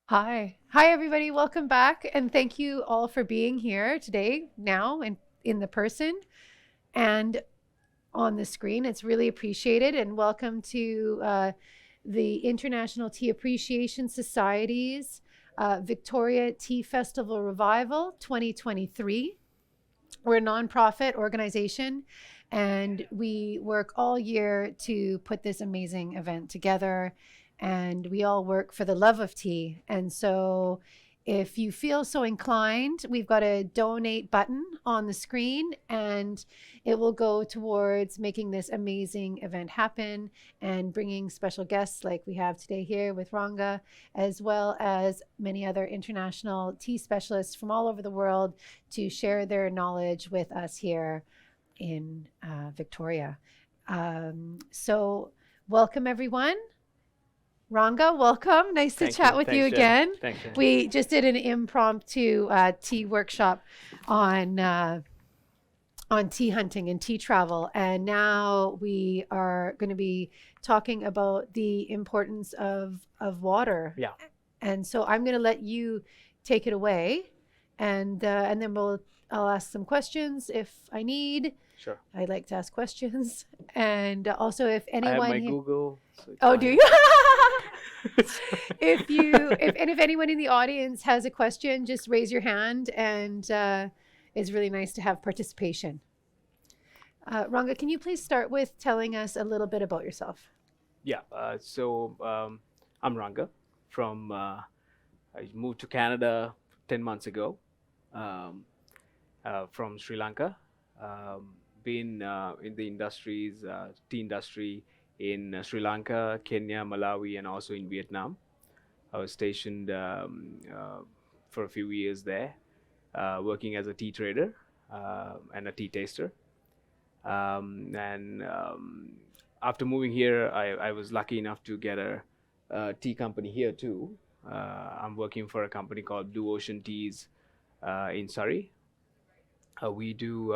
Hi, everybody. Welcome back. And thank you all for being here today, now, and in the person and on the screen. It's really appreciated. And welcome to the International Tea Appreciation Society's Victoria Tea Festival Revival 2023. We're a nonprofit organization and we work all year to put this amazing event together. And we all work for the love of tea. And so, if you feel so inclined, we've got a donate button on the screen and it will go towards making this amazing event happen and bringing special guests like we have today here with Ranga, as well as many other international tea specialists from all over the world to share their knowledge with us here in Victoria. So, welcome everyone. Ranga, welcome. Nice to Thank chat you. with you Thanks, Jen. again. Thanks, Jen. We just did an impromptu tea workshop on tea hunting and tea travel, and now we are going to be talking about the importance of water. Yeah. And so I'm going to let you take it away, and then I'll ask some questions if I need. Sure. I like to ask questions, and also if I have anyone my here. Google. So it's Oh, fine. do you? If anyone in the audience has a question, just raise your hand, and it's really nice to have participation. Ranga, can you please start with telling us a little bit about yourself? Yeah. I'm Ranga from. I moved to Canada 10 months ago, um, from Sri Lanka. Been in the industries, tea industry in Sri Lanka, Kenya, Malawi, and also in Vietnam. I was stationed for a few years there, working as a tea trader and a tea taster. And After moving here, I was lucky enough to get a tea company here too. I'm working for a company called Blue Ocean Teas in Surrey. We do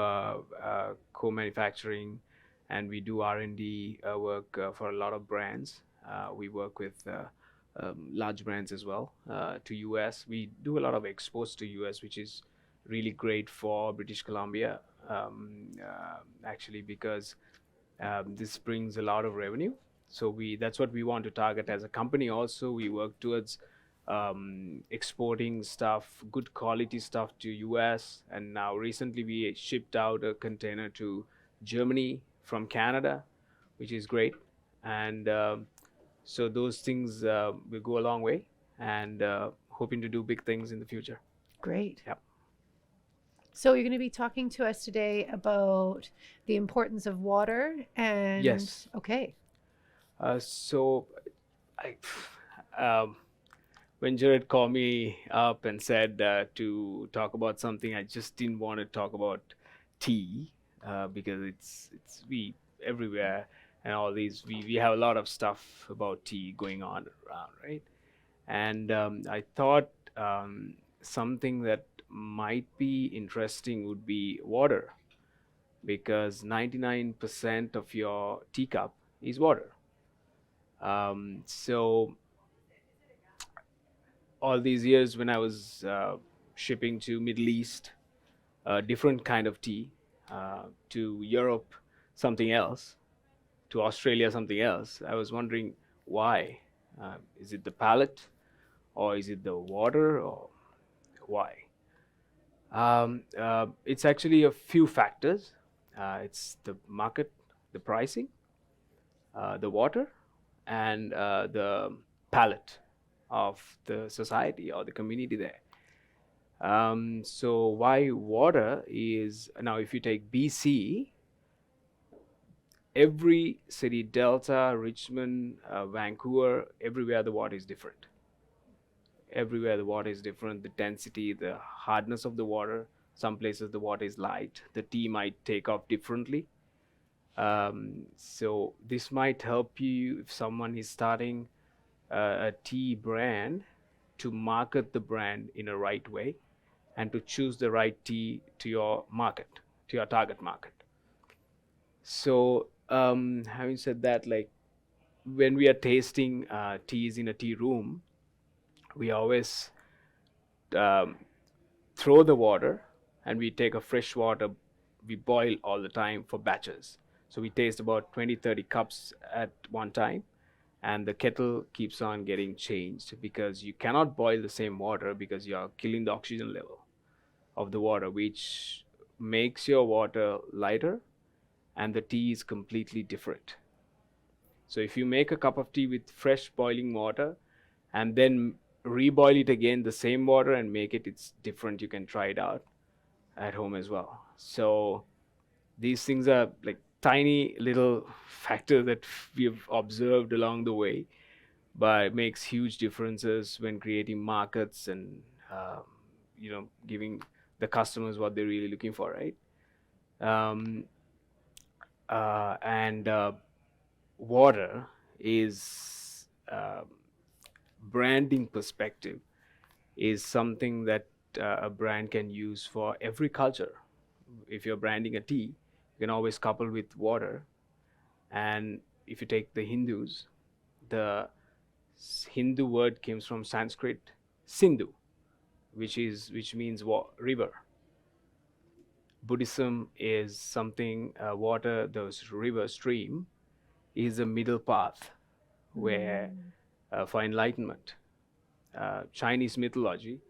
co-manufacturing and we do R&D work for a lot of brands. We work with large brands as well to US. We do a lot of exports to US, which is really great for British Columbia, actually, because this brings a lot of revenue. So that's what we want to target as a company. Also, we work towards exporting stuff, good quality stuff to US. And now recently we shipped out a container to Germany from Canada, which is great. And so those things will go a long way, and hoping to do big things in the future. Great. Yep. So you're going to be talking to us today about the importance of water and Yes. okay. So I, um, when Jared called me up and said to talk about something, I just didn't want to talk about tea because it's we everywhere, and all these we have a lot of stuff about tea going on around, right? And I thought something that might be interesting would be water, because 99% of your teacup is water. So all these years when I was shipping to Middle East, different kind of tea, to Europe, something else, to Australia, something else. I was wondering why. Is it the palate, or is it the water, or why? It's actually a few factors. It's the market, the pricing, the water, and the palate of the society or the community there. So why water is now, if you take BC, every city, Delta, Richmond, Vancouver, everywhere the water is different. Everywhere the water is different. The density, the hardness of the water. Some places the water is light. The tea might take off differently. So this might help you if someone is starting a tea brand, to market the brand in a right way and to choose the right tea to your market, to your target market. So having said that, like when we are tasting teas in a tea room, We always um, throw the water, and we take a fresh water. We boil all the time for batches. So we taste about 20-30 cups at one time, and the kettle keeps on getting changed because you cannot boil the same water because you are killing the oxygen level of the water, which makes your water lighter, and the tea is completely different. So if you make a cup of tea with fresh boiling water and then reboil it again, the same water, and make it, it's different. You can try it out at home as well. So these things are like tiny little factors that we've observed along the way, but it makes huge differences when creating markets and um, giving the customers what they're really looking for, right? um, and Water is branding perspective is something that a brand can use for every culture. If you're branding a tea, you can always couple with water. And if you take the Hindus, the Hindu word comes from Sanskrit Sindhu, which means river. Buddhism is something, water, those river stream is a middle path where for enlightenment. Chinese mythology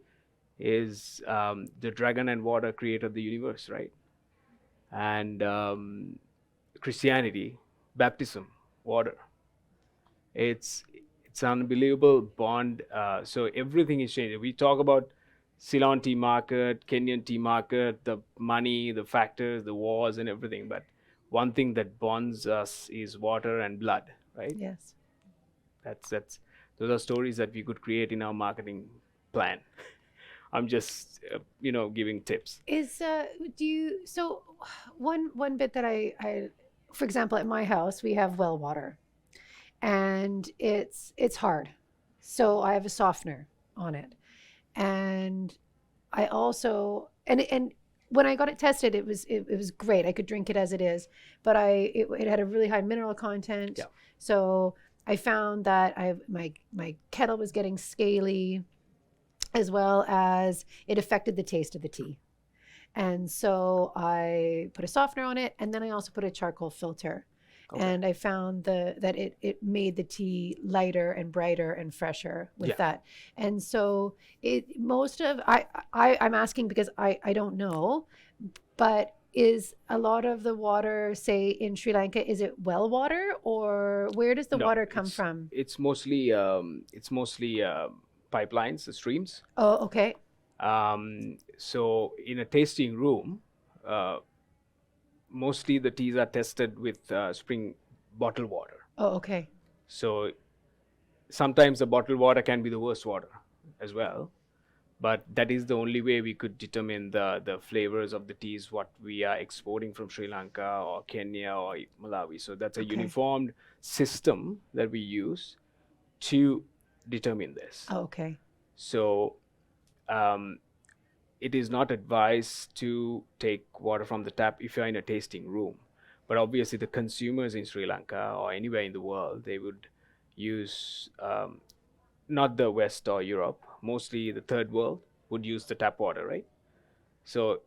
is the dragon and water created the universe, right? And Christianity, baptism, water. It's unbelievable bond. So everything is changing. We talk about Ceylon tea market, Kenyan tea market, the money, the factors, the wars, and everything. But one thing that bonds us is water and blood, right? Yes. That's those are stories that we could create in our marketing plan. I'm just giving tips. Is do you so one bit that I for example at my house we have well water and it's hard. So I have a softener on it. And I also and when I got it tested it was great. I could drink it as it is, but it had a really high mineral content. Yeah. So I found that my kettle was getting scaly, as well as it affected the taste of the tea. And so I put a softener on it, and then I also put a charcoal filter. Okay. And I found that it made the tea lighter and brighter and fresher with Yeah. that. And so I'm asking because I don't know, but is a lot of the water, say in Sri Lanka, is it well water, or where does the No, water come from? It's mostly pipelines, streams. Oh, okay. So in a tasting room, uh, mostly the teas are tested with spring bottled water. Oh, okay. So sometimes the bottled water can be the worst water as well, but that is the only way we could determine the flavors of the teas what we are exporting from Sri Lanka or Kenya or Malawi. So that's a Okay. uniformed system that we use to determine this. Oh, okay. So it is not advised to take water from the tap if you're in a tasting room. But obviously, the consumers in Sri Lanka or anywhere in the world, they would use not the West or Europe, mostly the third world would use the tap water, right? So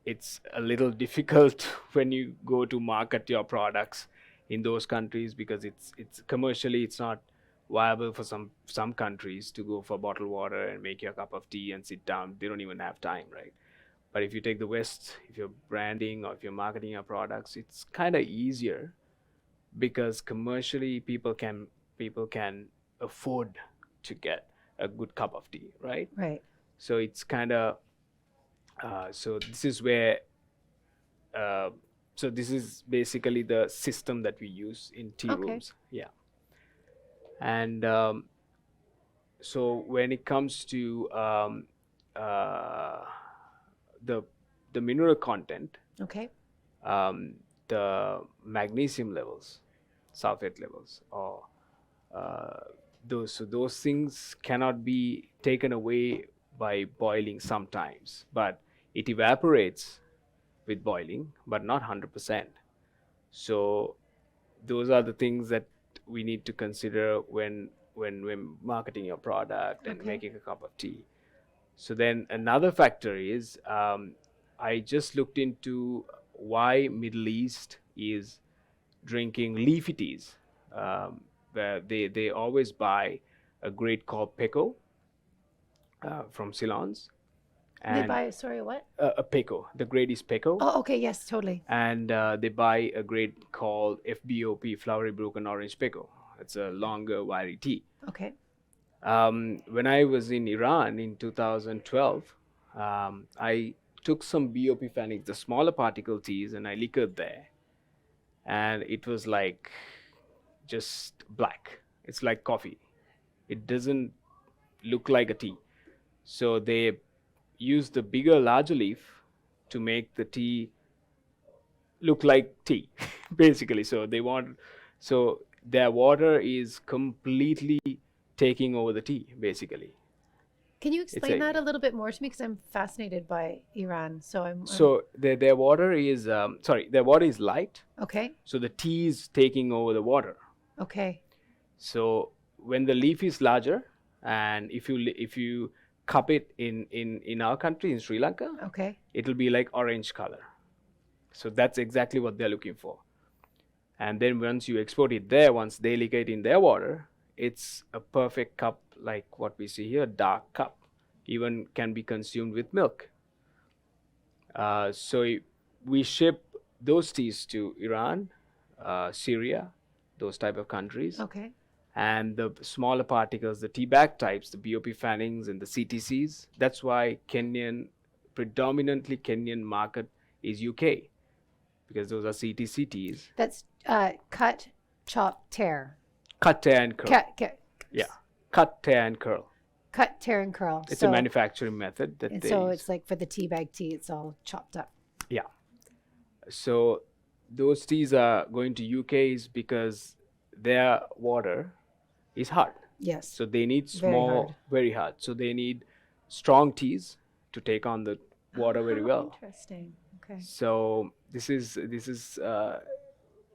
it's a little difficult when you go to market your products in those countries because it's commercially it's not viable for some countries to go for bottled water and make your cup of tea and sit down. They don't even have time, right? But if you take the West, if you're branding or if you're marketing your products, it's kind of easier because commercially people can afford to get a good cup of tea, right? Right. So it's kind of so this is where so this is basically the system that we use in tea Okay. rooms. Yeah. And so when it comes to uh, the the mineral content, Okay. the magnesium levels, sulfate levels, or those things cannot be taken away by boiling sometimes, but it evaporates with boiling, but not 100%. So those are the things that we need to consider when when marketing your product and Okay. making a cup of tea. So then another factor is I just looked into why Middle East is drinking leafy teas, where they always buy a grade called Peco from Ceylon's, They and buy, sorry, what? a Peco. The grade is Peco, Oh, okay. Yes, totally. and they buy a grade called FBOP, Flowery Broken Orange Peco. It's a longer, wiry tea. Okay. When I was in Iran in 2012, I took some BOP Phoenix, the smaller particle teas, and I liquored there, and it was like just black. It's like coffee. It doesn't look like a tea. So they use the bigger, larger leaf to make the tea look like tea, basically. So their water is completely taking over the tea, basically. Can you It's explain a that a little bit more to me? Because I'm fascinated by Iran. So so their water is their water is light. okay. So the tea is taking over the water. Okay. So when the leaf is larger, and if you cup it in our country in Sri Lanka, Okay. it'll be like orange color. So that's exactly what they're looking for. And then once you export it there, once they liquor it in their water, it's a perfect cup like what we see here, dark cup. Even can be consumed with milk. So we ship those teas to Iran, Syria, those type of countries. Okay. And the smaller particles, the tea bag types, the BOP fannings and the CTCs. That's why predominantly Kenyan market is UK, because those are CTC teas. That's cut, chop, tear. Cut, tear, and curl. Yeah. Cut, tear, and curl. Cut, tear, and curl. It's a manufacturing method that they so use. it's like for the tea bag tea, it's all chopped up. Yeah. So those teas are going to UK's because their water is hard. Yes. So they need Very hard. So they need strong teas to take on the water very How well. Interesting. Okay. So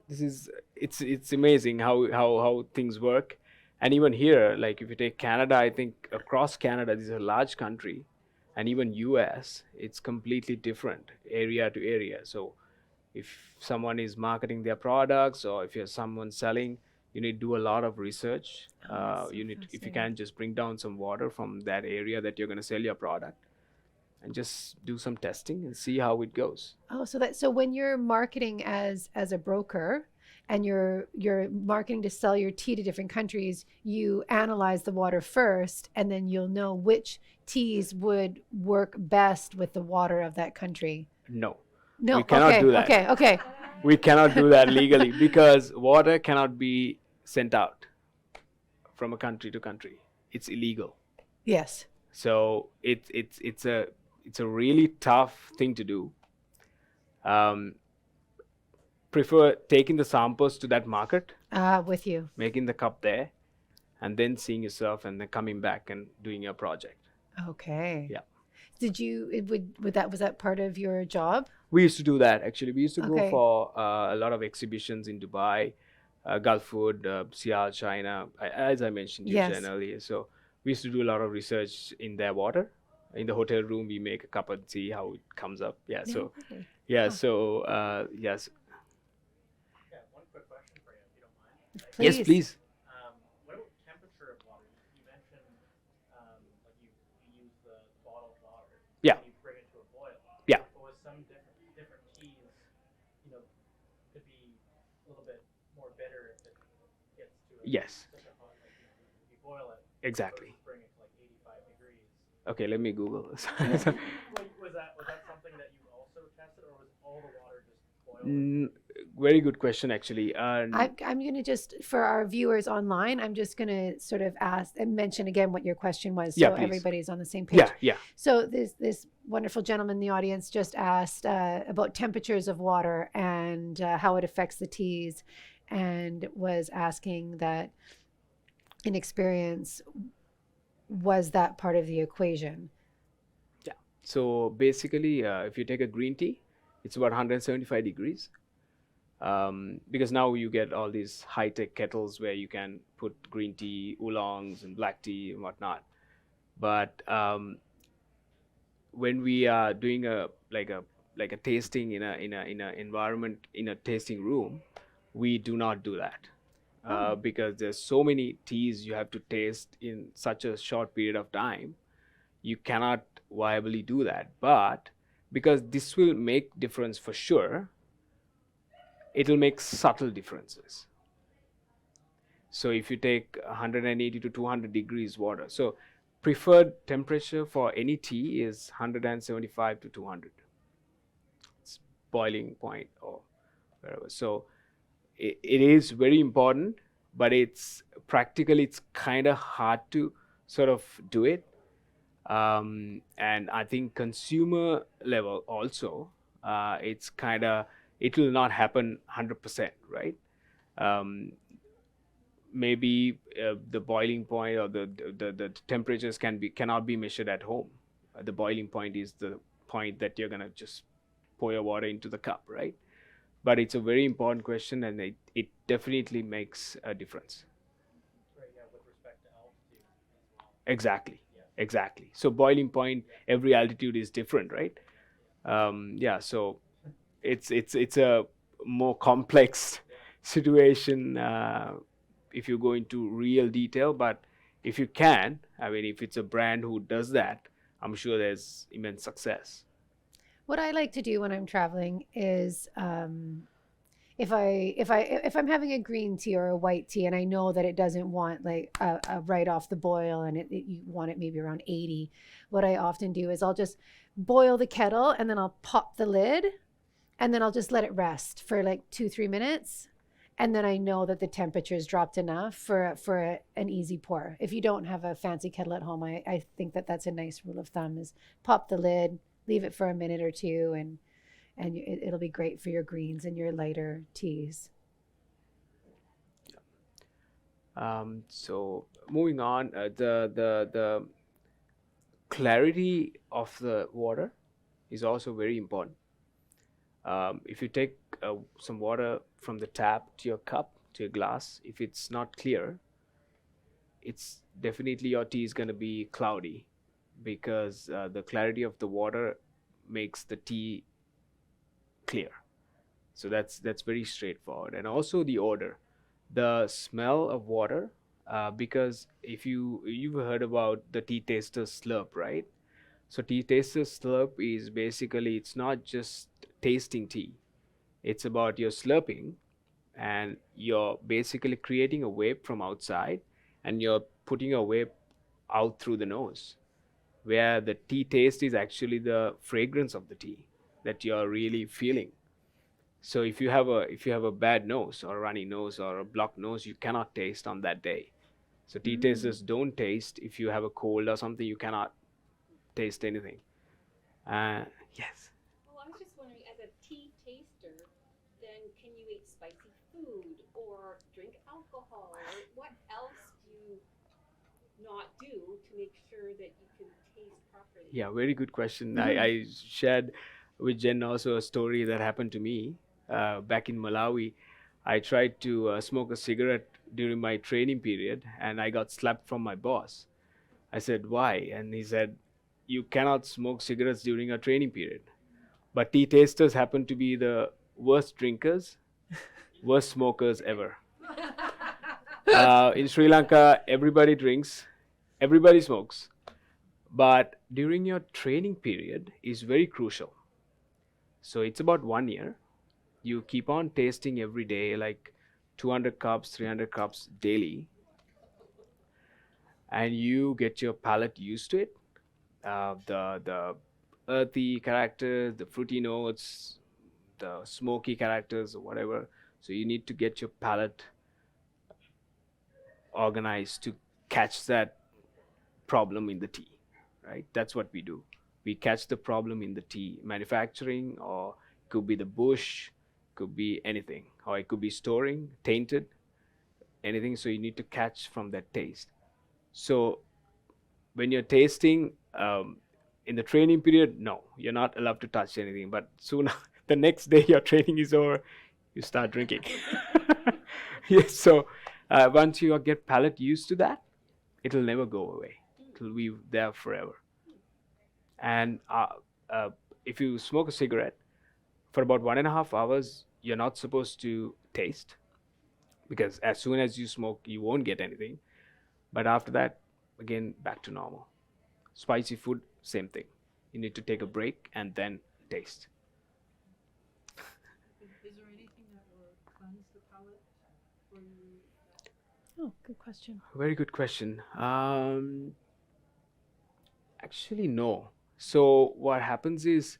it's amazing how things work. And even here, like if you take Canada, I think across Canada, this is a large country, and even US, it's completely different area to area. So if someone is marketing their products, or if you're someone selling, you need to do a lot of research. If you can, just bring down some water from that area that you're going to sell your product, and just do some testing and see how it goes. Oh, so when you're marketing as a broker, and you're marketing to sell your tea to different countries, you analyze the water first, and then you'll know which teas would work best with the water of that country. No, we cannot do that. Okay. We cannot do that legally, because water cannot be sent out from a country to country. It's illegal. Yes. So it's a really tough thing to do. Prefer taking the samples to that market, with you, making the cup there, and then seeing yourself, and then coming back and doing your project. Okay. Yeah. Was that part of your job? We used to do that, actually. We used to go for a lot of exhibitions in Dubai, Gulf Food, Sial, China, as I mentioned earlier. So we used to do a lot of research in their water. In the hotel room, we make a cup and see how it comes up. Yeah. So yes. Yeah, one quick question for you, if you don't mind. Please. Yes, please. What about temperature of water? You mentioned like you use the bottled water. Yeah. And you bring it to a boil. Yeah. But with some different teas, could be a little bit more bitter if it gets to Yes. such a hot, if you boil it. Exactly. Bring it to like 85 degrees. Okay, let me Google this. Was that something that you also tested, or was all the water just boiled? Very good question, actually. I'm going to just, for our viewers online, I'm just going to sort of ask and mention again what your question was, so everybody's on the same page. Yeah. So this wonderful gentleman in the audience just asked about temperatures of water and how it affects the teas, and was asking that, in experience, was that part of the equation? Yeah. So basically, if you take a green tea, it's about 175 degrees. Because now you get all these high-tech kettles where you can put green tea, oolongs, and black tea and whatnot. But when we are doing a tasting in a environment, in a tasting room, we do not do that. Because there's so many teas you have to taste in such a short period of time, you cannot viably do that. But because this will make difference for sure, it'll make subtle differences. So if you take 180 to 200 degrees water, so preferred temperature for any tea is 175 to 200. It's boiling point or wherever. So it is very important, but it's practically, it's kind of hard to sort of do it. And I think consumer level also, it's kind of, it will not happen 100%, right? Maybe the boiling point or the temperatures cannot be measured at home. The boiling point is the point that you're gonna just pour your water into the cup, right? But it's a very important question, and it definitely makes a difference. Right, yeah, with respect to altitude as well. Exactly. Yeah. Exactly. So boiling point, every altitude is different, right? Yeah. So it's a more complex situation if you go into real detail. But if you can, I mean, if it's a brand who does that, I'm sure there's immense success. What I like to do when I'm traveling is if I'm having a green tea or a white tea and I know that it doesn't want like a right off the boil and you want it maybe around 80, what I often do is I'll just boil the kettle and then I'll pop the lid and then I'll just let it rest for like 2-3 minutes. And then I know that the temperature has dropped enough for an easy pour. If you don't have a fancy kettle at home, I think that that's a nice rule of thumb is pop the lid, leave it for a minute or two, and it'll be great for your greens and your lighter teas. So moving on, the clarity of the water is also very important. If you take some water from the tap to your cup, to your glass, if it's not clear, it's definitely your tea is going to be cloudy, because the clarity of the water makes the tea clear. So that's very straightforward. And also the odor, the smell of water, because if you've heard about the tea taster slurp, right? So tea taster slurp is basically, it's not just tasting tea, it's about your slurping, and you're basically creating a wave from outside and you're putting a wave out through the nose, where the tea taste is actually the fragrance of the tea that you're really feeling. So if you have a bad nose or a runny nose or a blocked nose, you cannot taste on that day. So tea tasters don't taste. If you have a cold or something, you cannot taste anything. Yes. Well, I was just wondering, as a tea taster, then can you eat spicy food or drink alcohol? Or what else do you not do to make sure that you can taste properly? Yeah, very good question. I shared with Jen also a story that happened to me back in Malawi. I tried to smoke a cigarette during my training period, and I got slapped from my boss. I said, "Why?" And he said, "You cannot smoke cigarettes during a training period." But tea tasters happen to be the worst drinkers, worst smokers ever. In Sri Lanka, everybody drinks, everybody smokes. But during your training period is very crucial. So it's about 1 year. You keep on tasting every day, like 200 cups, 300 cups daily, and you get your palate used to it. The earthy characters, the fruity notes, the smoky characters, or whatever. So you need to get your palate organized to catch that problem in the tea, right? That's what we do. We catch the problem in the tea manufacturing, or could be the bush, could be anything, or it could be storing, tainted, anything. So you need to catch from that taste. So when you're tasting in the training period, no, you're not allowed to touch anything. But soon the next day your training is over, you start drinking. Yes, so once you get palate used to that, it'll never go away. It'll be there forever. And if you smoke a cigarette for about 1.5 hours, you're not supposed to taste, because as soon as you smoke, you won't get anything. But after that, again, back to normal. Spicy food, same thing. You need to take a break and then taste. Is there anything that will cleanse the palate for you? Oh, good question. Very good question. Actually, no. So what happens is,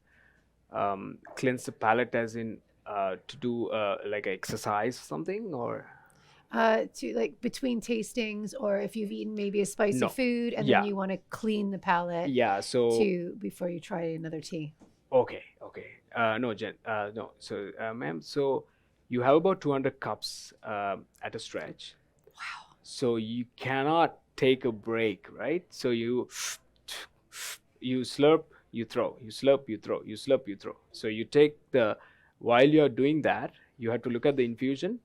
cleanse the palate as in to do like a exercise or something, or To like between tastings, or if you've eaten maybe a spicy No. food and Yeah. then you want to clean the palate yeah. So to before you try another tea. okay. No, Jen. No. So, ma'am. So you have about 200 cups at a stretch. Wow. So you cannot take a break, right? So you slurp, you throw, you slurp, you throw, you slurp, you throw. So you take the, while you're doing that, you have to look at the infusion,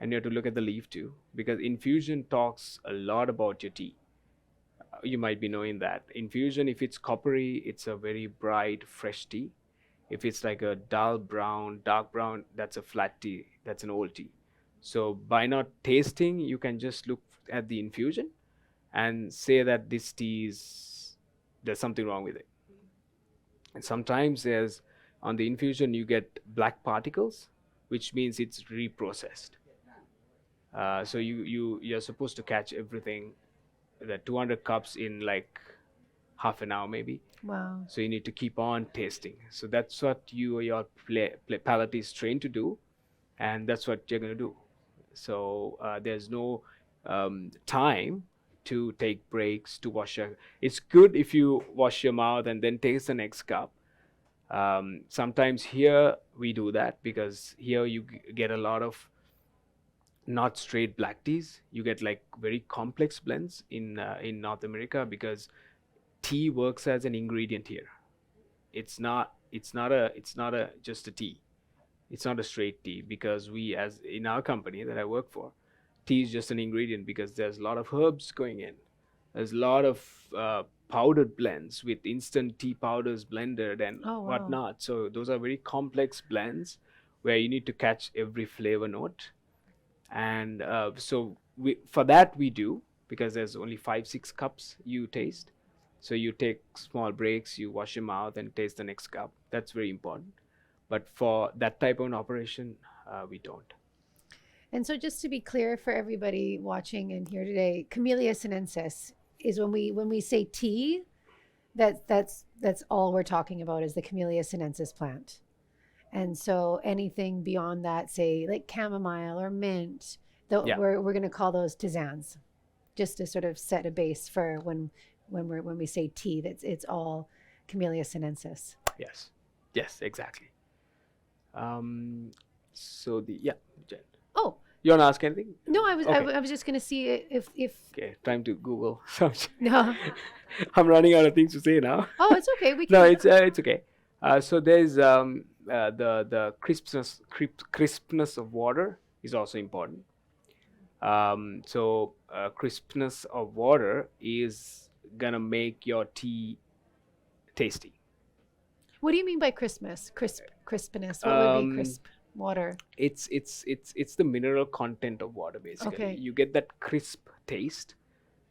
and you have to look at the leaf too, because infusion talks a lot about your tea. You might be knowing that infusion, if it's coppery, it's a very bright fresh tea. If it's like a dull brown, dark brown, that's a flat tea, that's an old tea. So by not tasting, you can just look at the infusion and say that this tea is, there's something wrong with it. And sometimes there's, on the infusion, you get black particles, which means it's reprocessed. So you're supposed to catch everything, the 200 cups in like half an hour maybe. Wow. So you need to keep on tasting. So that's what your palate is trained to do, and that's what you're going to do. So there's no time to take breaks, to wash your. It's good if you wash your mouth and then taste the next cup. Sometimes here we do that, because here you get a lot of not straight black teas. You get like very complex blends in North America, because tea works as an ingredient here. It's not a just a tea. It's not a straight tea, because we, as in our company that I work for, tea is just an ingredient, because there's a lot of herbs going in. There's a lot of powdered blends with instant tea powders blended and Oh, wow. whatnot. So those are very complex blends where you need to catch every flavor note. And so for that we do, because there's only 5-6 cups you taste. So you take small breaks, you wash your mouth and taste the next cup. That's very important. But for that type of an operation, we don't. And so just to be clear for everybody watching and here today, Camellia sinensis is when we say tea, that's all we're talking about is the Camellia sinensis plant. And so anything beyond that, say like chamomile or mint, Yeah. we're going to call those tisanes, just to sort of set a base for when we say tea, it's all Camellia sinensis. Yes, exactly. So Jen, Oh, you want to ask anything? no, I was Okay. I was just going to see if Okay, time to Google. no. I'm running out of things to say now. Oh, it's okay. We can. No, it's okay. So there's the crispness of water is also important. So crispness of water is gonna make your tea tasty. What do you mean by crispness? Crispness. What would be crisp water? It's the mineral content of water, basically. Okay. You get that crisp taste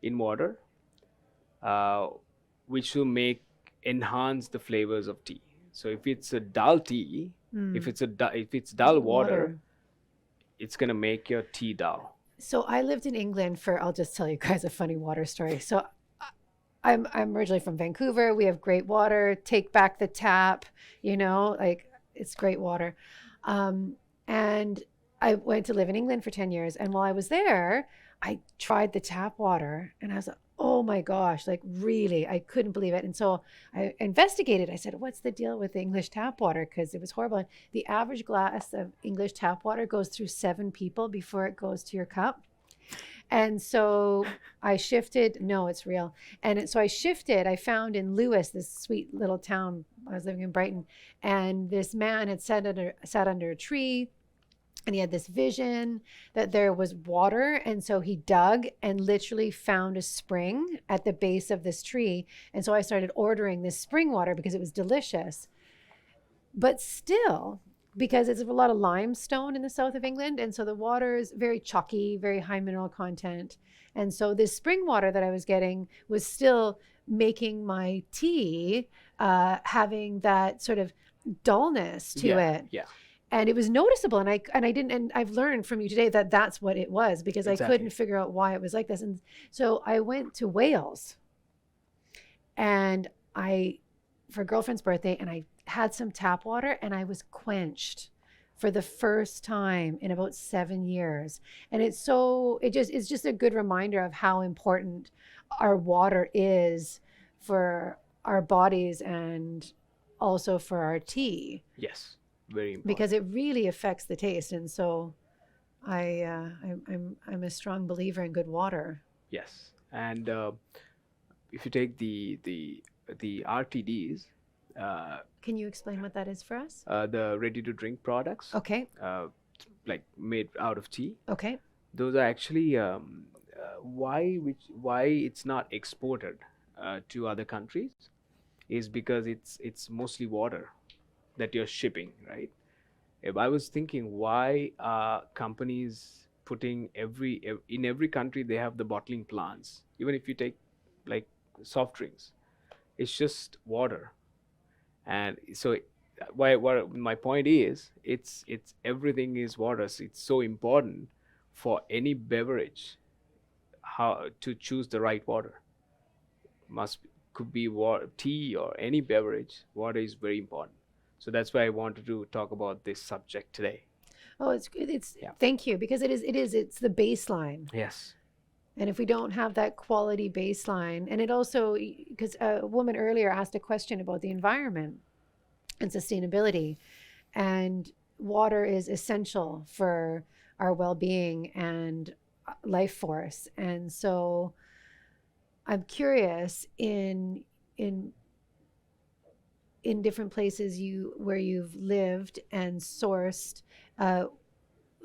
in water, which will enhance the flavors of tea. So if it's a dull tea, if it's dull water, it's gonna make your tea dull. So I lived in England I'll just tell you guys a funny water story. So I'm originally from Vancouver. We have great water. Take back the tap, like it's great water. And I went to live in England for 10 years. And while I was there, I tried the tap water and I was like, oh my gosh, like really, I couldn't believe it. And so I investigated. I said, what's the deal with the English tap water? Because it was horrible. And the average glass of English tap water goes through 7 people before it goes to your cup. And so I shifted. No, it's real. And so I shifted. I found in Lewis, this sweet little town. I was living in Brighton, and this man had sat under a tree, And he had this vision that there was water. And so he dug and literally found a spring at the base of this tree. And so I started ordering this spring water because it was delicious. But still, because it's a lot of limestone in the south of England. And so the water is very chalky, very high mineral content. And so this spring water that I was getting was still making my tea having that sort of dullness to it. Yeah. And it was noticeable, and I've learned from you today that that's what it was, because I Exactly. couldn't figure out why it was like this. And so I went to Wales, and for a girlfriend's birthday, and I had some tap water, and I was quenched for the first time in about 7 years. And it's just a good reminder of how important our water is for our bodies and also for our tea, Yes. Very important. because it really affects the taste. And so I'm a strong believer in good water. Yes. And if you take the RTDs, Can you explain what that is for us? the ready to drink products, Okay. like made out of tea, Okay. those are actually why it's not exported to other countries is because it's mostly water that you're shipping, right? If I was thinking, why are companies putting in every country they have the bottling plants? Even if you take like soft drinks, it's just water. And so what my point is, it's everything is water. So it's so important for any beverage how to choose the right water. Could be water, tea, or any beverage. Water is very important. So that's why I wanted to talk about this subject today. Oh, it's Yeah. thank you, because it's the baseline. Yes. And if we don't have that quality baseline, and it also, because a woman earlier asked a question about the environment and sustainability, and water is essential for our well-being and life force. And so I'm curious, in different places where you've lived and sourced,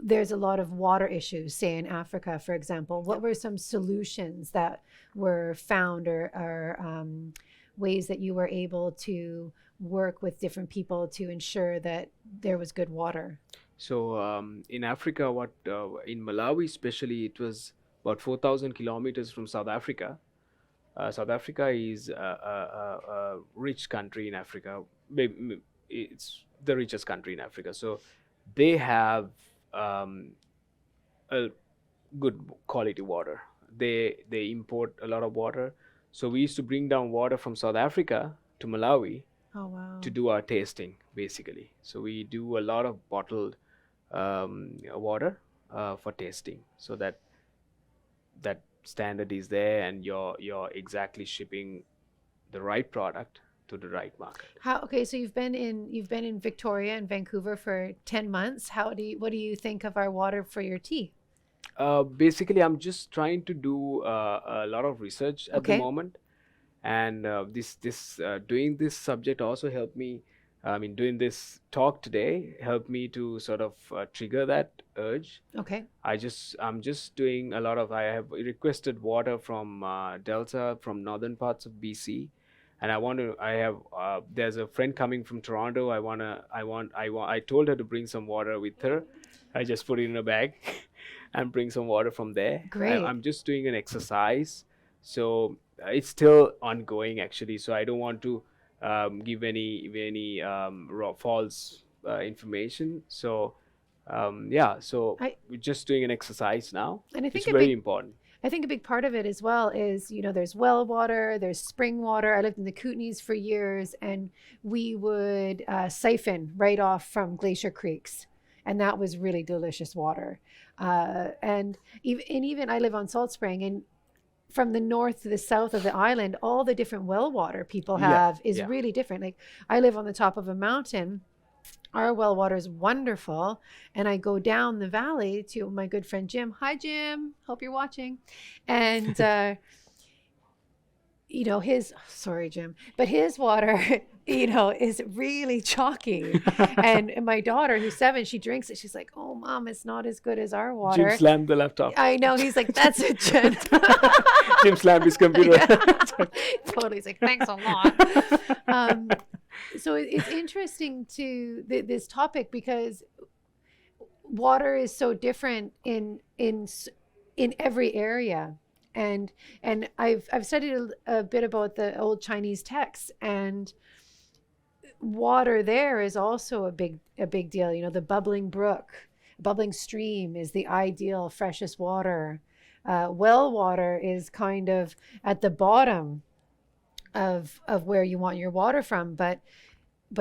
there's a lot of water issues, say in Africa, for example. What were some solutions that were found, or ways that you were able to work with different people to ensure that there was good water? So in Africa, in Malawi especially, it was about 4,000 kilometers from South Africa. South Africa is a rich country in Africa. It's the richest country in Africa. So they have a good quality water. They import a lot of water. So we used to bring down water from South Africa to Malawi Oh, wow. to do our tasting, basically. So we do a lot of bottled water for tasting, so that standard is there, and you're exactly shipping the right product to the right market. Okay, so you've been in Victoria and Vancouver for 10 months. What do you think of our water for your tea? Basically, I'm just trying to do a lot of research at the Okay. moment, and doing this subject also helped me. I mean, doing this talk today helped me to sort of trigger that urge. Okay. I'm just doing a lot of. I have requested water from Delta, from northern parts of BC, and there's a friend coming from Toronto. I told her to bring some water with her. I just put it in a bag and bring some water from there. Great. I'm just doing an exercise, so it's still ongoing actually. So I don't want to give any false information. So we're just doing an exercise now. And I think It's very important. I think a big part of it as well is, there's well water, there's spring water. I lived in the Kootenays for years, and we would siphon right off from glacier creeks. And that was really delicious water. And even I live on Salt Spring, and from the north to the south of the island, all the different well water people have is really different. Like, I live on the top of a mountain. Our well water is wonderful. And I go down the valley to my good friend Jim. Hi, Jim. Hope you're watching. And you know, sorry, Jim, but his water, you know, is really chalky. And my daughter, who's 7, she drinks it. She's like, "Oh, Mom, it's not as good as our Jim water." slammed the laptop. I know. He's like, "That's it, Jen." Jim slammed his computer. Yeah. Totally. He's like, "Thanks a lot." So it's interesting to this topic because water is so different in every area. And I've studied a bit about the old Chinese texts, and water there is also a big deal. You know, the bubbling brook, bubbling stream is the ideal freshest water. Well water is kind of at the bottom of where you want your water from, but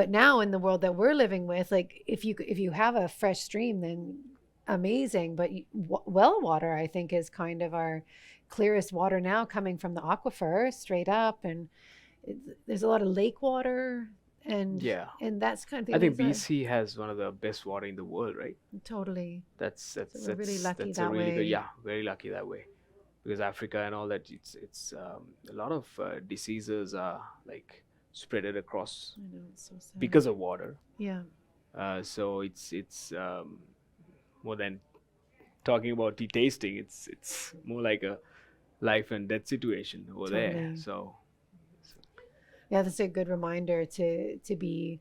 now in the world that we're living with, like if you have a fresh stream, then amazing. But well water, I think, is kind of our clearest water now, coming from the aquifer straight up, and there's a lot of lake water, and Yeah. and that's kind of the I think things BC has one of the best water in the world, right? totally. That's we're really lucky that's that a really way. good, yeah, very lucky that way, because Africa and all that, it's a lot of diseases are like spreaded across I know, it's so sad. because of water. Yeah, So it's more than talking about tea tasting. It's more like a life and death situation over there. Totally. So yeah, that's a good reminder to be.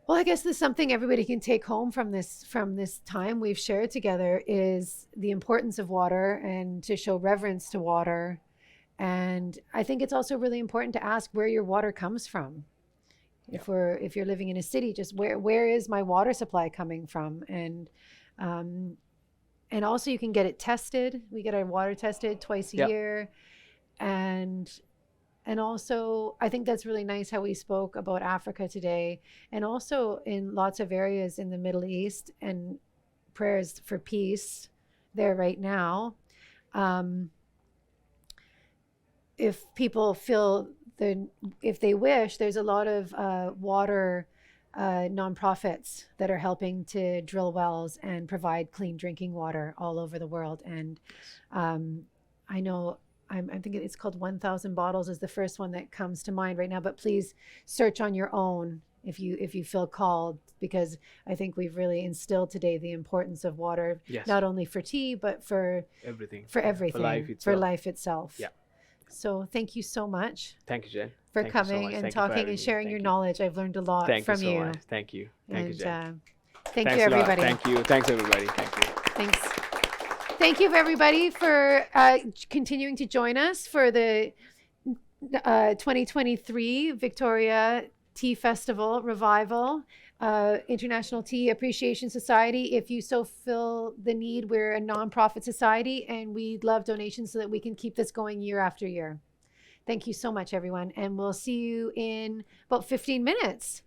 Well, I guess there's something everybody can take home from this time we've shared together, is the importance of water and to show reverence to water. And I think it's also really important to ask where your water comes from. If you're living in a city, just where is my water supply coming from? And also you can get it tested. We get our water tested twice a year. And also I think that's really nice how we spoke about Africa today, and also in lots of areas in the Middle East, and prayers for peace there right now. If people feel if they wish, there's a lot of water nonprofits that are helping to drill wells and provide clean drinking water all over the world. And I know I'm thinking it's called 1,000 Bottles is the first one that comes to mind right now. But please search on your own if you feel called, because I think we've really instilled today the importance of water, not only for tea but for everything, for life itself. Yeah. So thank you so much. Thank you, Jen, for Thank you so coming much. and Thank you for talking having and me. sharing Thank your you. knowledge. I've learned a lot Thank from you so you. much. Thank you, And Jen. thank Thanks you, a lot. everybody. Thank you. Thanks, everybody. Thank you. Thanks. Thank you, everybody, for continuing to join us for the 2023 Victoria Tea Festival Revival, International Tea Appreciation Society. If you so feel the need, we're a nonprofit society, and we'd love donations so that we can keep this going year after year. Thank you so much, everyone. And we'll see you in about 15 minutes.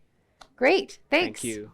Great. Thanks. Thank you.